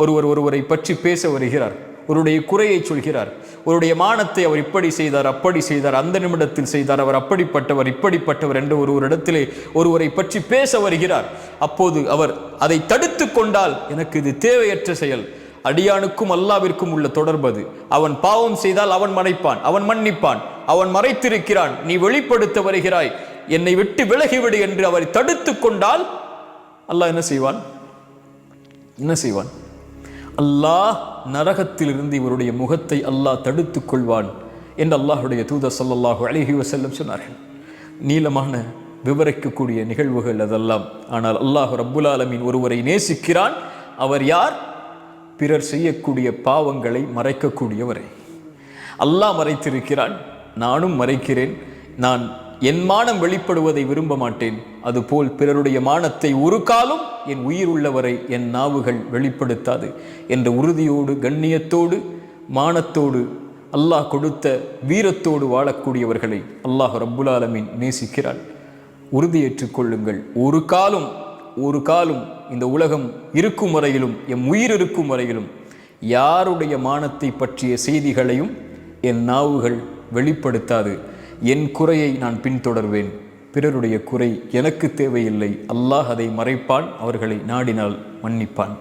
ஒருவரை பற்றி பேச வருகிறார், ஒருடைய குறையை சொல்கிறார், ஒருடைய மானத்தை அவர் இப்படி செய்தார், அப்படி செய்தார், அந்த நிமிடத்தில் செய்தார், அவர் அப்படிப்பட்டவர் இப்படிப்பட்டவர் என்று ஒருவரிடத்திலே ஒருவரை பற்றி பேச வருகிறார். அப்போது அவர் அதை தடுத்து கொண்டால் எனக்கு இது தேவையற்ற செயல். அடியானுக்கும் அல்லாவிற்கும் உள்ள தொடர்பது. அவன் பாவம் செய்தால் அவன் மறைப்பான், அவன் மன்னிப்பான். அவன் மறைத்திருக்கிறான், நீ வெளிப்படுத்த வருகிறாய், என்னை விட்டு விலகிவிடு என்று அவரை தடுத்து கொண்டால் அல்லாஹ் என்ன செய்வான்? அல்லாஹ் நரகத்திலிருந்து இவருடைய முகத்தை அல்லாஹ் தடுத்துக் கொள்வான் என்று அல்லாஹுடைய தூதர் ஸல்லல்லாஹு அலைஹி வஸல்லம் சொன்னார்கள். நீளமான விவரிக்கக்கூடிய நிகழ்வுகள் அதெல்லாம். ஆனால் அல்லாஹ் ரப்புல் ஆலமீன் ஒருவரை நேசிக்கிறான். அவர் யார்? பிறர் செய்யக்கூடிய பாவங்களை மறைக்கக்கூடியவரை. அல்லாஹ் மறைத்திருக்கிறான், நானும் மறைக்கிறேன். நான் என் மானம் வெளிப்படுவதை விரும்ப மாட்டேன். அதுபோல் பிறருடைய மானத்தை ஒரு காலம் என் உயிர் உள்ளவரை என் நாவுகள் வெளிப்படுத்தாது என்ற உறுதியோடு, கண்ணியத்தோடு, மானத்தோடு, அல்லாஹ் கொடுத்த வீரத்தோடு வாழக்கூடியவர்களை அல்லாஹ் ரப்புல் ஆலமீன் நேசிக்கிறான். உறுதியேற்றுக் கொள்ளுங்கள், ஒரு காலம் இந்த உலகம் இருக்கும் வரையிலும், எம் உயிர் இருக்கும் வரையிலும் யாருடைய மானத்தை பற்றிய செய்திகளையும் என் நாவுகள் வெளிப்படுத்தாது. என் குறையை நான் பின்தொடர்வேன், பிறருடைய குறை எனக்கு தேவையில்லை. அல்லாஹ் அதை மறைப்பான், அவர்களை நாடினால் மன்னிப்பான்.